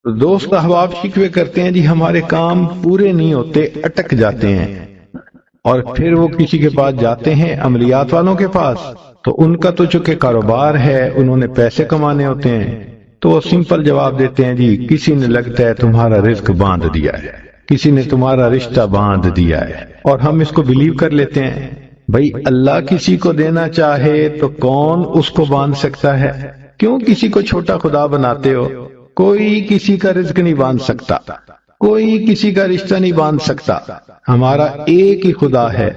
تو دوست احباب شکوے کرتے ہیں جی ہمارے کام پورے نہیں ہوتے، اٹک جاتے ہیں، اور پھر وہ کسی کے پاس جاتے ہیں، عملیات والوں کے پاس، تو ان کا تو چونکہ کاروبار ہے، انہوں نے پیسے کمانے ہوتے ہیں، تو وہ سمپل جواب دیتے ہیں جی کسی نے لگتا ہے تمہارا رزق باندھ دیا ہے، کسی نے تمہارا رشتہ باندھ دیا ہے، اور ہم اس کو بلیو کر لیتے ہیں۔ بھئی اللہ کسی کو دینا چاہے تو کون اس کو باندھ سکتا ہے؟ کیوں کسی کو چھوٹا خدا بناتے ہو؟ کوئی کسی کا رزق نہیں باندھ سکتا، کوئی کسی کا رشتہ نہیں باندھ سکتا، ہمارا ایک ہی خدا ہے،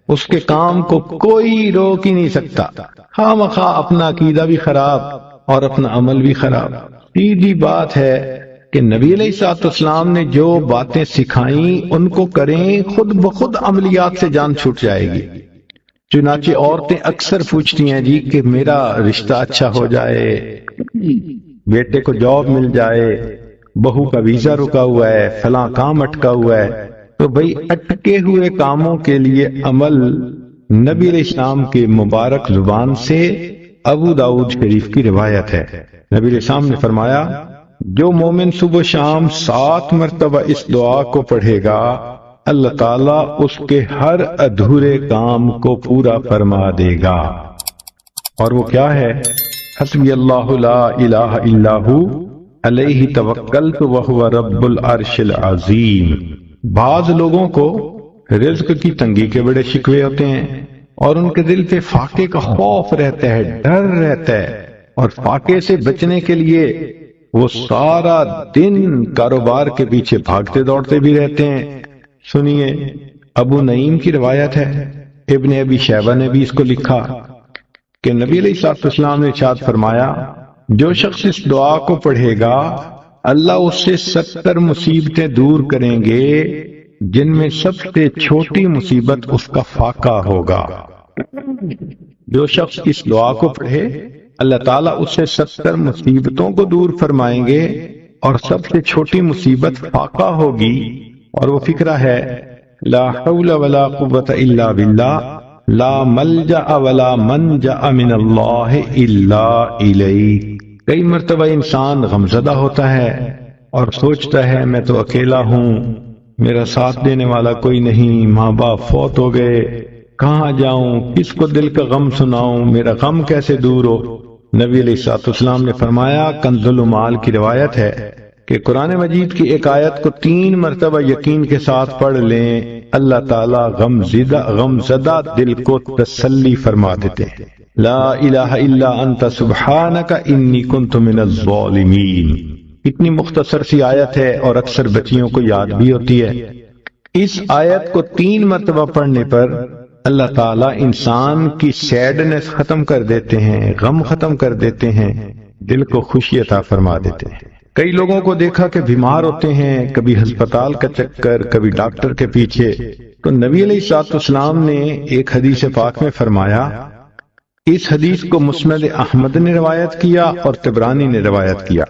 اس کے کام کو کوئی روک ہی نہیں سکتا۔ خواہ مخواہ اپنا عقیدہ بھی خراب اور اپنا عمل بھی خراب۔ سیدھی بات ہے کہ نبی علیہ الصلوۃ والسلام نے جو باتیں سکھائیں ان کو کریں، خود بخود عملیات سے جان چھوٹ جائے گی۔ چنانچہ عورتیں اکثر پوچھتی ہیں جی کہ میرا رشتہ اچھا ہو جائے، بیٹے کو جاب مل جائے، بہو کا ویزا رکا ہوا ہے، فلاں کام اٹکا ہوا ہے۔ تو بھئی اٹکے ہوئے کاموں کے لیے عمل نبی علیہ السلام کے مبارک زبان سے ابو داؤد شریف کی روایت ہے۔ نبی علیہ السلام نے فرمایا جو مومن صبح و شام 7 مرتبہ اس دعا کو پڑھے گا، اللہ تعالیٰ اس کے ہر ادھورے کام کو پورا فرما دے گا۔ اور وہ کیا ہے؟ حسبی اللہ لا الہ الا ہو علیہ توکلت وہو رب العرش العظیم۔ بعض لوگوں کو رزق کی تنگی کے بڑے شکوے ہوتے ہیں، اور ان کے دل پہ فاقے کا خوف رہتا ہے، ڈر رہتا ہے، اور فاقے سے بچنے کے لیے وہ سارا دن کاروبار کے پیچھے بھاگتے دوڑتے بھی رہتے ہیں۔ سنیے، ابو نعیم کی روایت ہے، ابن ابی شیبہ نے بھی اس کو لکھا کہ نبی علیہ الصلوۃ والسلام نے ارشاد فرمایا جو شخص اس دعا کو پڑھے گا اللہ اس سے 70 مصیبتیں دور کریں گے، جن میں سب سے چھوٹی مصیبت اس کا فاقہ ہوگا۔ جو شخص اس دعا کو پڑھے اللہ تعالیٰ اس سے 70 مصیبتوں کو دور فرمائیں گے، اور سب سے چھوٹی مصیبت فاقہ ہوگی، اور وہ فکرہ ہے لا حول ولا قوة الا باللہ، لا ملجأ ولا منجأ من اللہ الا الیہ۔ کئی مرتبہ انسان غمزدہ ہوتا ہے اور سوچتا ہے میں تو اکیلا ہوں، میرا ساتھ دینے والا کوئی نہیں، ماں باپ فوت ہو گئے، کہاں جاؤں، کس کو دل کا غم سناؤں، میرا غم کیسے دور ہو؟ نبی علیہ الصلوۃ والسلام نے فرمایا، کنز المال کی روایت ہے کہ قرآن مجید کی ایک آیت کو 3 مرتبہ یقین کے ساتھ پڑھ لیں، اللہ تعالیٰ غمزدہ دل کو تسلی فرما دیتے ہیں۔ لا الہ الا انت سبحانک انی کنت من الظالمین۔ اتنی مختصر سی آیت ہے اور اکثر بچیوں کو یاد بھی ہوتی ہے۔ اس آیت کو 3 مرتبہ پڑھنے پر اللہ تعالیٰ انسان کی سیڈنس ختم کر دیتے ہیں، غم ختم کر دیتے ہیں، دل کو خوشی عطا فرما دیتے ہیں۔ کئی لوگوں کو دیکھا کہ بیمار ہوتے ہیں، کبھی ہسپتال کا چکر، کبھی ڈاکٹر کے پیچھے، تو نبی علیہ الصلوۃ والسلام نے ایک حدیث پاک میں فرمایا، اس حدیث کو مسند احمد نے روایت کیا اور طبرانی نے روایت کیا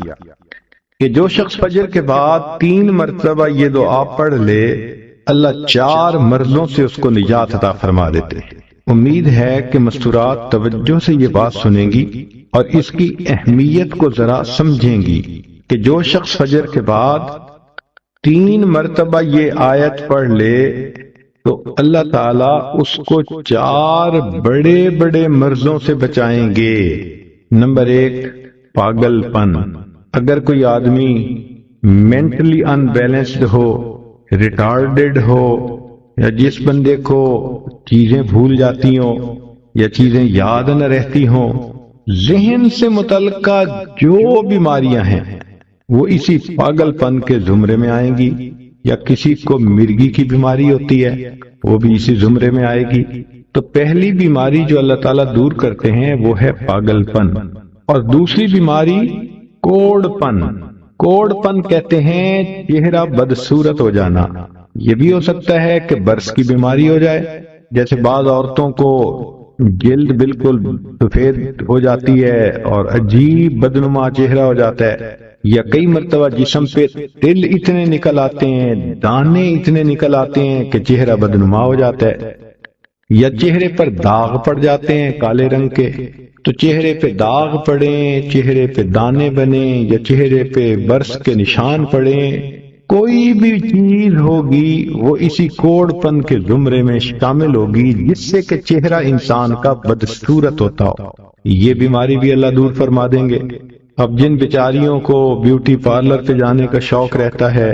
کہ جو شخص فجر کے بعد 3 مرتبہ یہ دعا پڑھ لے اللہ 4 مرضوں سے اس کو نجات عطا فرما دیتے ہیں۔ امید ہے کہ مستورات توجہ سے یہ بات سنیں گی اور اس کی اہمیت کو ذرا سمجھیں گی کہ جو شخص فجر کے بعد 3 مرتبہ یہ آیت پڑھ لے تو اللہ تعالیٰ اس کو 4 بڑے بڑے مرضوں سے بچائیں گے۔ نمبر 1، پاگل پن۔ اگر کوئی آدمی مینٹلی انبیلنسڈ ہو، ریٹارڈڈ ہو، یا جس بندے کو چیزیں بھول جاتی ہوں یا چیزیں یاد نہ رہتی ہوں، ذہن سے متعلقہ جو بیماریاں ہیں وہ اسی پاگل پن کے زمرے میں آئیں گی، یا کسی کو مرگی کی بیماری ہوتی ہے وہ بھی اسی زمرے میں آئے گی۔ تو پہلی بیماری جو اللہ تعالیٰ دور کرتے ہیں وہ ہے پاگل پن، اور دوسری بیماری کوڑ پن۔ کوڑ پن کہتے ہیں چہرہ بدصورت ہو جانا۔ یہ بھی ہو سکتا ہے کہ برس کی بیماری ہو جائے، جیسے بعض عورتوں کو جلد بالکل سفید ہو جاتی ہے اور عجیب بدنما چہرہ ہو جاتا ہے، یا کئی مرتبہ جسم پہ تل اتنے نکل آتے ہیں، دانے اتنے نکل آتے ہیں کہ چہرہ بدنما ہو جاتا ہے۔ یا چہرے پر داغ پڑ جاتے ہیں کالے رنگ کے، تو چہرے پہ داغ پڑیں، چہرے پہ دانے بنیں، یا چہرے پہ برس کے نشان پڑیں، کوئی بھی چیز ہوگی وہ اسی کوڑ پن کے زمرے میں شامل ہوگی جس سے کہ چہرہ انسان کا بدصورت ہوتا ہو۔ یہ بیماری بھی اللہ دور فرما دیں گے۔ اب جن بیچاریوں کو بیوٹی پارلر پہ جانے کا شوق رہتا ہے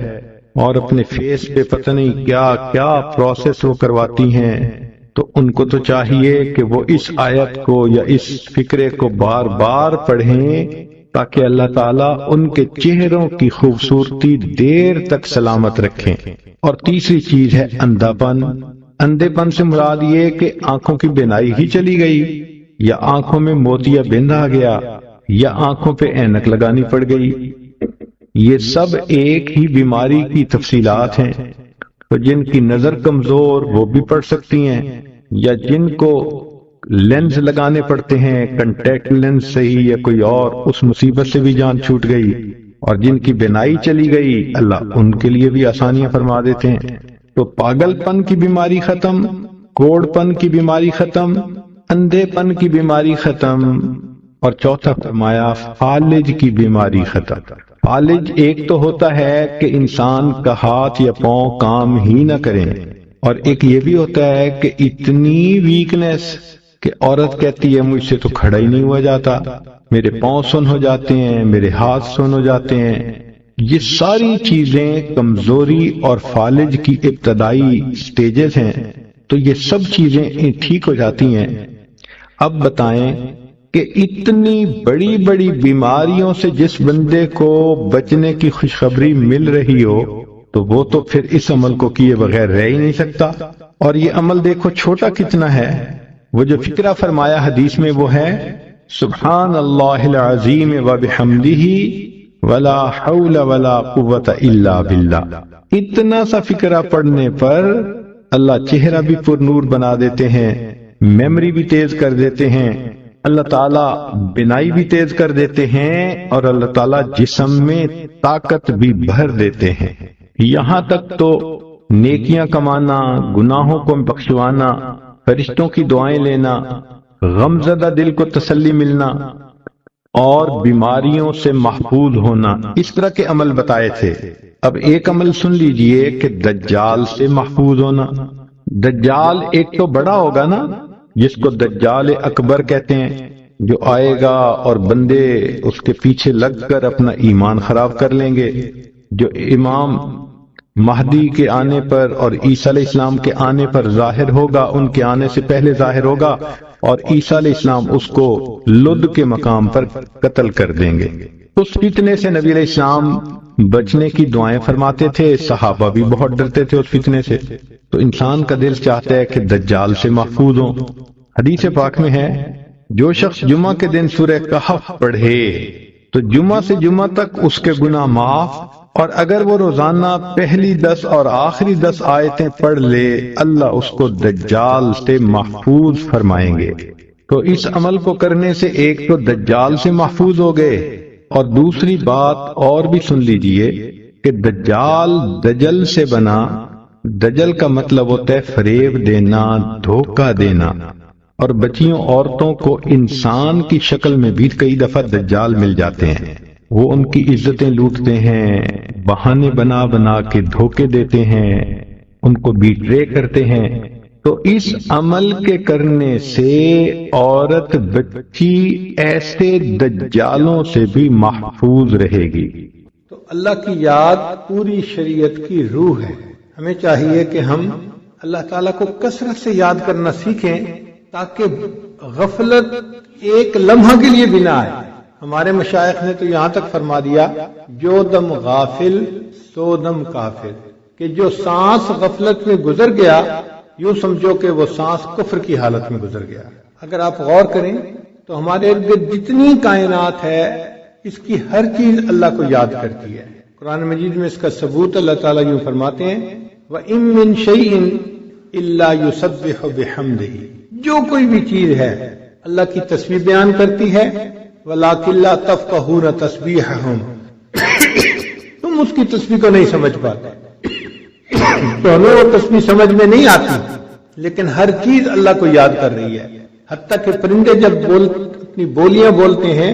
اور اپنے فیس پہ پتہ نہیں کیا کیا پروسیس وہ کرواتی ہیں، تو ان کو تو چاہیے کہ وہ اس آیت کو یا اس فکرے کو بار بار پڑھیں تاکہ اللہ تعالیٰ ان کے چہروں کی خوبصورتی دیر تک سلامت رکھیں۔ اور تیسری چیز ہے اندھا پن۔ اندھے پن سے مراد یہ کہ آنکھوں کی بینائی ہی چلی گئی، یا آنکھوں میں موتیا بند آ گیا، یا آنکھوں پہ اینک لگانی پڑ گئی۔ یہ سب ایک ہی بیماری کی تفصیلات ہیں۔ تو جن کی نظر کمزور وہ بھی پڑھ سکتی ہیں، یا جن کو لینز لگانے پڑتے ہیں، کنٹیکٹ لینز صحیح یا کوئی اور، اس مصیبت سے بھی جان چھوٹ گئی۔ اور جن کی بینائی چلی گئی اللہ ان کے لیے بھی آسانیاں فرما دیتے ہیں۔ تو پاگل پن کی بیماری ختم، کوڑ پن کی بیماری ختم، اندھے پن کی بیماری ختم، اور چوتھا فرمایا فالج کی بیماری ختم۔ فالج ایک تو ہوتا ہے کہ انسان کا ہاتھ یا پاؤں کام ہی نہ کریں، اور ایک یہ بھی ہوتا ہے کہ اتنی ویکنس کہ عورت کہتی ہے مجھ سے تو کھڑا ہی نہیں ہوا جاتا، میرے پاؤں سن ہو جاتے ہیں، میرے ہاتھ سن ہو جاتے ہیں۔ یہ ساری چیزیں کمزوری اور فالج کی ابتدائی سٹیجز ہیں، تو یہ سب چیزیں ٹھیک ہو جاتی ہیں۔ اب بتائیں کہ اتنی بڑی بڑی بیماریوں سے جس بندے کو بچنے کی خوشخبری مل رہی ہو تو وہ تو پھر اس عمل کو کیے بغیر رہ ہی نہیں سکتا۔ اور یہ عمل دیکھو چھوٹا کتنا ہے۔ وہ جو فکرہ فرمایا حدیث میں وہ ہے سبحان اللہ العظیم وبحمدہ ولا حول ولا قوت الا باللہ۔ اتنا سا فکرہ پڑھنے پر اللہ چہرہ بھی پر نور بنا دیتے ہیں، میموری بھی تیز کر دیتے ہیں، اللہ تعالیٰ بینائی بھی تیز کر دیتے ہیں، اور اللہ تعالیٰ جسم میں طاقت بھی بھر دیتے ہیں۔ یہاں تک تو نیکیاں کمانا، گناہوں کو بخشوانا، فرشتوں کی دعائیں لینا، غمزدہ دل کو تسلی ملنا، اور بیماریوں سے محفوظ ہونا، اس طرح کے عمل بتائے تھے۔ اب ایک عمل سن لیجئے کہ دجال سے محفوظ ہونا۔ دجال ایک تو بڑا ہوگا نا، جس کو دجال اکبر کہتے ہیں، جو آئے گا اور بندے اس کے پیچھے لگ کر اپنا ایمان خراب کر لیں گے، جو امام مہدی کے آنے پر اور عیسیٰ علیہ السلام کے آنے پر ظاہر ہوگا، ان کے آنے سے پہلے ظاہر ہوگا، اور عیسیٰ علیہ السلام اس کو لد کے مقام پر قتل کر دیں گے۔ اس فتنے سے نبی علیہ السلام بچنے کی دعائیں فرماتے تھے، صحابہ بھی بہت ڈرتے تھے اس فتنے سے۔ تو انسان کا دل چاہتا ہے کہ دجال سے محفوظ ہوں۔ حدیث پاک میں ہے جو شخص جمعہ کے دن سورہ کہف پڑھے تو جمعہ سے جمعہ تک اس کے گناہ معاف، اور اگر وہ روزانہ پہلی 10 اور آخری 10 آیتیں پڑھ لے اللہ اس کو دجال سے محفوظ فرمائیں گے۔ تو اس عمل کو کرنے سے ایک تو دجال سے محفوظ ہو گئے، اور دوسری بات اور بھی سن لیجئے کہ دجال دجل سے بنا۔ دجل کا مطلب ہوتا ہے فریب دینا، دھوکہ دینا، اور بچیوں عورتوں کو انسان کی شکل میں بھی کئی دفعہ دجال مل جاتے ہیں۔ وہ ان کی عزتیں لوٹتے ہیں، بہانے بنا بنا کے دھوکے دیتے ہیں، ان کو بیٹرے کرتے ہیں۔ تو اس عمل کے کرنے سے عورت بچی ایسے دجالوں سے بھی محفوظ رہے گی۔ تو اللہ کی یاد پوری شریعت کی روح ہے۔ ہمیں چاہیے کہ ہم اللہ تعالیٰ کو کثرت سے یاد کرنا سیکھیں تاکہ غفلت ایک لمحہ کے لیے بھی نہ آئے۔ ہمارے مشائخ نے تو یہاں تک فرما دیا جو دم غافل سو دم کافر، کہ جو سانس غفلت میں گزر گیا یوں سمجھو کہ وہ سانس کفر کی حالت میں گزر گیا۔ اگر آپ غور کریں تو ہمارے ارد گرد جتنی کائنات ہے اس کی ہر چیز اللہ کو یاد کرتی ہے۔ قرآن مجید میں اس کا ثبوت اللہ تعالیٰ یوں فرماتے ہیں وَإِن مِّن شَيْءٍ إِلَّا يُسَبِّحُ بِحَمْدِهِ، جو کوئی بھی چیز ہے اللہ کی تسبیح بیان کرتی ہے، وَلَٰكِن لَّا تَفْقَهُونَ تَسْبِيحَهُمْ، تم اس کی تسبیح کو نہیں سمجھ پاتے، تو ہمیں وہ تسبیح سمجھ میں نہیں آتی، لیکن ہر چیز اللہ کو یاد کر رہی ہے. حتیٰ کہ پرندے جب اپنی بولیاں بولتے ہیں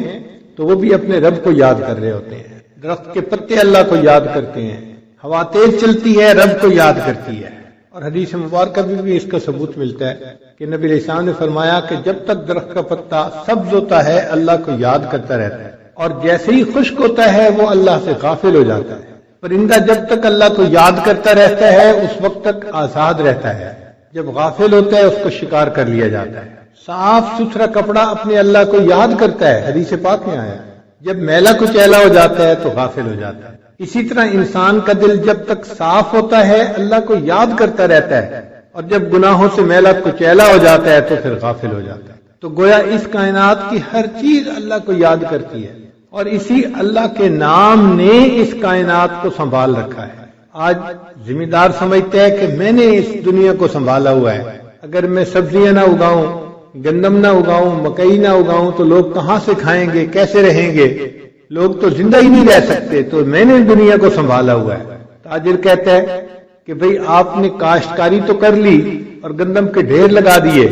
تو وہ بھی اپنے رب کو یاد کر رہے ہوتے ہیں. درخت کے پتے اللہ کو یاد کرتے ہیں. ہوا تیز چلتی ہے، رب کو یاد کرتی ہے. اور حدیث مبارکہ بھی اس کا ثبوت ملتا ہے کہ نبی علیہ السلام نے فرمایا کہ جب تک درخت کا پتا سبز ہوتا ہے اللہ کو یاد کرتا رہتا ہے، اور جیسے ہی خشک ہوتا ہے وہ اللہ سے غافل ہو جاتا ہے. پرندہ جب تک اللہ کو یاد کرتا رہتا ہے اس وقت تک آزاد رہتا ہے، جب غافل ہوتا ہے اس کو شکار کر لیا جاتا ہے. صاف ستھرا کپڑا اپنے اللہ کو یاد کرتا ہے، حدیث پاک میں آیا. جب میلا کچیلا ہو جاتا ہے تو غافل ہو جاتا ہے. اسی طرح انسان کا دل جب تک صاف ہوتا ہے اللہ کو یاد کرتا رہتا ہے، اور جب گناہوں سے میلا کچیلا ہو جاتا ہے تو پھر غافل ہو جاتا ہے. تو گویا اس کائنات کی ہر چیز اللہ کو یاد کرتی ہے، اور اسی اللہ کے نام نے اس کائنات کو سنبھال رکھا ہے. آج ذمہ دار سمجھتے ہیں کہ میں نے اس دنیا کو سنبھالا ہوا ہے. اگر میں سبزیاں نہ اگاؤں، گندم نہ اگاؤں، مکئی نہ اگاؤں تو لوگ کہاں سے کھائیں گے، کیسے رہیں گے؟ لوگ تو زندہ ہی نہیں رہ سکتے، تو میں نے دنیا کو سنبھالا ہوا ہے. تاجر کہتا ہے کہ بھئی آپ نے کاشتکاری تو کر لی اور گندم کے ڈھیر لگا دیے،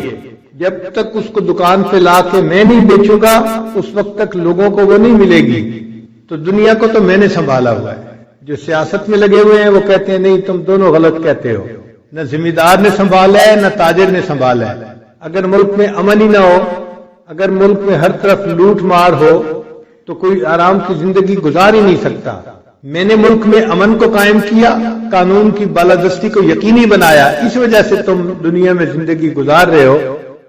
جب تک اس کو دکان پہ لا کے میں نہیں بیچوں گا اس وقت تک لوگوں کو وہ نہیں ملے گی. تو دنیا کو تو میں نے سنبھالا ہوا ہے. جو سیاست میں لگے ہوئے ہیں وہ کہتے ہیں نہیں تم دونوں غلط کہتے ہو، نہ ذمہ دار نے سنبھالا ہے نہ تاجر نے سنبھالا ہے. اگر ملک میں امن ہی نہ ہو، اگر ملک میں ہر طرف لوٹ مار ہو تو کوئی آرام کی زندگی گزار ہی نہیں سکتا. میں نے ملک میں امن کو قائم کیا، قانون کی بالادستی کو یقینی بنایا، اس وجہ سے تم دنیا میں زندگی گزار رہے ہو.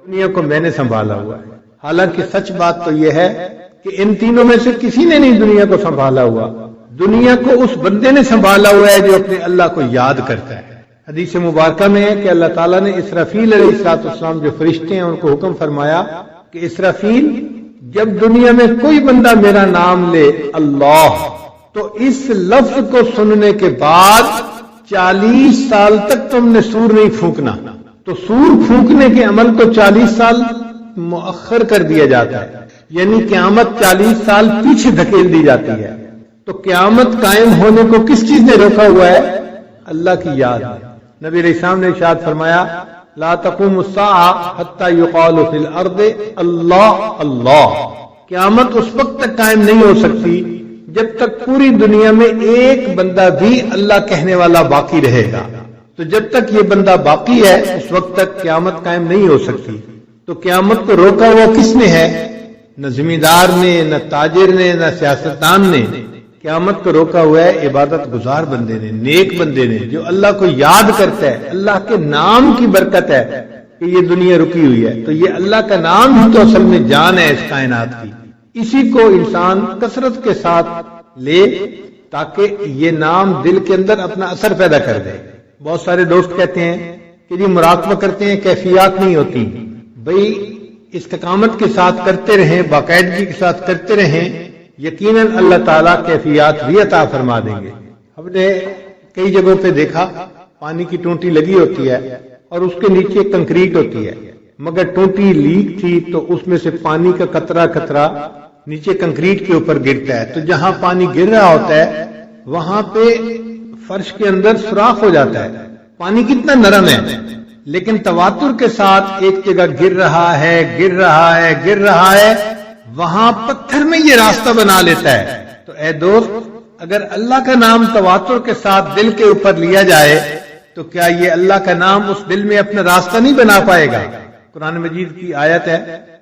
دنیا کو میں نے سنبھالا ہوا ہے. حالانکہ سچ بات تو یہ ہے کہ ان تینوں میں سے کسی نے نہیں دنیا کو سنبھالا ہوا. دنیا کو اس بندے نے سنبھالا ہوا ہے جو اپنے اللہ کو یاد کرتا ہے. حدیث مبارکہ میں ہے کہ اللہ تعالیٰ نے اسرافیل علیہ السلام جو فرشتے ہیں ان کو حکم فرمایا کہ اسرافیل جب دنیا میں کوئی بندہ میرا نام لے اللہ، تو اس لفظ کو سننے کے بعد 40 سال تک تم نے سور نہیں پھونکنا. تو سور پھونکنے کے عمل کو 40 سال مؤخر کر دیا جاتا ہے، یعنی قیامت 40 سال پیچھے دھکیل دی جاتی ہے. تو قیامت قائم ہونے کو کس چیز نے روکا ہوا ہے؟ اللہ کی یاد. نبی علیہ السلام نے ارشاد فرمایا لا تقوم الساعة حتى يقال في الارض اللہ اللہ. قیامت اس وقت تک قائم نہیں ہو سکتی جب تک پوری دنیا میں ایک بندہ بھی اللہ کہنے والا باقی رہے گا. تو جب تک یہ بندہ باقی ہے اس وقت تک قیامت قائم نہیں ہو سکتی. تو قیامت کو روکا ہوا کس نے ہے؟ نہ ذمہ دار نے، نہ تاجر نے، نہ سیاستدان نے. قیامت کو روکا ہوا ہے عبادت گزار بندے نے، نیک بندے نے، جو اللہ کو یاد کرتا ہے. اللہ کے نام کی برکت ہے کہ یہ دنیا رکی ہوئی ہے. تو یہ اللہ کا نام ہی تو اصل میں جان ہے اس کائنات کی. اسی کو انسان کثرت کے ساتھ لے تاکہ یہ نام دل کے اندر اپنا اثر پیدا کر دے. بہت سارے دوست کہتے ہیں کہ جی مراقبہ کرتے ہیں کیفیات نہیں ہوتی. بھئی استقامت کے ساتھ کرتے رہیں، باقاعدگی کے ساتھ کرتے رہیں، یقیناً اللہ تعالیٰ کیفیات بھی عطا فرما دیں گے. ہم نے کئی جگہوں پہ دیکھا پانی کی ٹونٹی لگی ہوتی ہے اور اس کے نیچے کنکریٹ ہوتی ہے، مگر ٹونٹی لیک تھی تو اس میں سے پانی کا قطرہ قطرہ نیچے کنکریٹ کے اوپر گرتا ہے. تو جہاں پانی گر رہا ہوتا ہے وہاں پہ فرش کے اندر سوراخ ہو جاتا ہے. پانی کتنا نرم ہے، لیکن تواتر کے ساتھ ایک جگہ گر رہا ہے، گر رہا ہے، گر رہا ہے، وہاں پتھر میں یہ راستہ بنا لیتا ہے. تو اے دوست، اگر اللہ کا نام تواتر کے ساتھ دل کے اوپر لیا جائے تو کیا یہ اللہ کا نام اس دل میں اپنا راستہ نہیں بنا پائے گا؟ قرآن مجید کی آیت ہے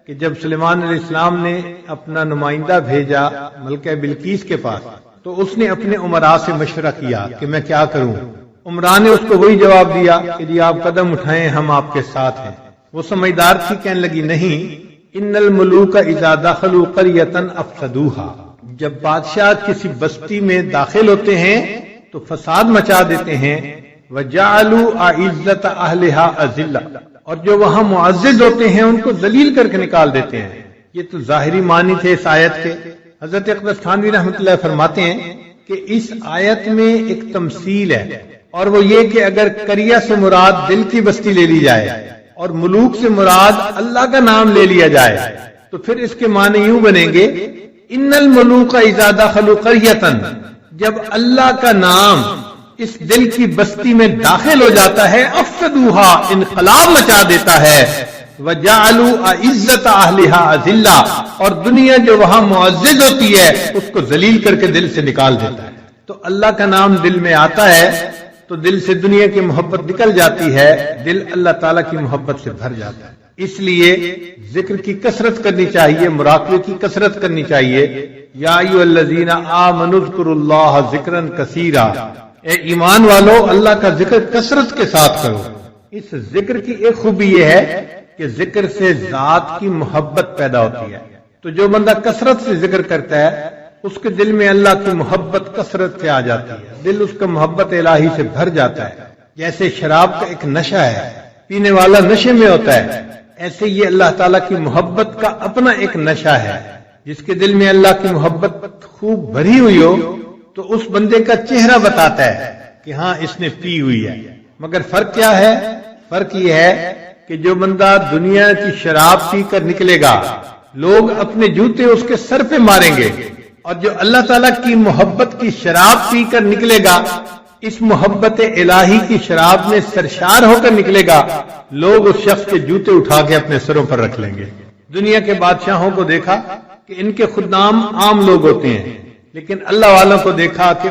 کہ جب سلیمان علیہ السلام نے اپنا نمائندہ بھیجا ملکہ بلقیس کے پاس تو اس نے اپنے عمراء سے مشورہ کیا کہ میں کیا کروں. عمراء نے اس کو وہی جواب دیا کہ جی آپ قدم اٹھائیں، ہم آپ کے ساتھ ہیں. وہ سمجھدار تھی، کہنے لگی نہیں، ان الملوک اذا دخلوا قریۃ افسدوها. جب بادشاہ کسی بستی میں داخل ہوتے ہیں تو فساد مچا دیتے ہیں. وجعلوا اعزۃ اہلها اذلہ، اور جو وہاں معزز ہوتے ہیں ان کو ذلیل کر کے نکال دیتے ہیں. یہ تو ظاہری معنی تھے اس آیت کے. حضرت اقدس تھانوی رحمۃ اللہ فرماتے ہیں کہ اس آیت میں ایک تمثیل ہے، اور وہ یہ کہ اگر قریہ سے مراد دل کی بستی لے لی جائے اور ملوک سے مراد اللہ کا نام لے لیا جائے تو پھر اس کے معنی یوں بنیں گے ان الملوک اذا دخلوا قریۃ، جب اللہ کا نام اس دل کی بستی میں داخل ہو جاتا ہے، افسدوہا، انقلاب مچا دیتا ہے، وجعلوا اعزت اہلھا اذلہ، اور دنیا جو وہاں معزز ہوتی ہے اس کو ذلیل کر کے دل سے نکال دیتا ہے۔ تو اللہ کا نام دل میں آتا ہے تو دل سے دنیا کی محبت نکل جاتی ہے، دل اللہ تعالیٰ کی محبت سے بھر جاتا ہے۔ اس لیے ذکر کی کثرت کرنی چاہیے، مراقبے کی کثرت کرنی چاہیے۔ یا ایھا الذین آمنوا اذکروا اللہ ذکرا کثیرا، اے ایمان والو اللہ کا ذکر کثرت کے ساتھ کرو۔ اس ذکر کی ایک خوبی یہ ہے کہ ذکر سے ذات کی محبت پیدا ہوتی ہے۔ تو جو بندہ کثرت سے ذکر کرتا ہے اس کے دل میں اللہ کی محبت کثرت سے آ جاتی ہے، دل اس کا محبت الہی سے بھر جاتا ہے۔ جیسے شراب کا ایک نشہ ہے، پینے والا نشے میں ہوتا ہے، ایسے یہ اللہ تعالیٰ کی محبت کا اپنا ایک نشہ ہے۔ جس کے دل میں اللہ کی محبت خوب بھری ہوئی ہو تو اس بندے کا چہرہ بتاتا ہے کہ ہاں اس نے پی ہوئی ہے۔ مگر فرق کیا ہے؟ فرق یہ ہے کہ جو بندہ دنیا کی شراب پی کر نکلے گا لوگ اپنے جوتے اس کے سر پہ ماریں گے، اور جو اللہ تعالیٰ کی محبت کی شراب پی کر نکلے گا، اس محبت الہی کی شراب میں سرشار ہو کر نکلے گا، لوگ اس شخص کے جوتے اٹھا کے اپنے سروں پر رکھ لیں گے۔ دنیا کے بادشاہوں کو دیکھا کہ ان کے خدام عام لوگ ہوتے ہیں، لیکن اللہ والوں کو دیکھا کہ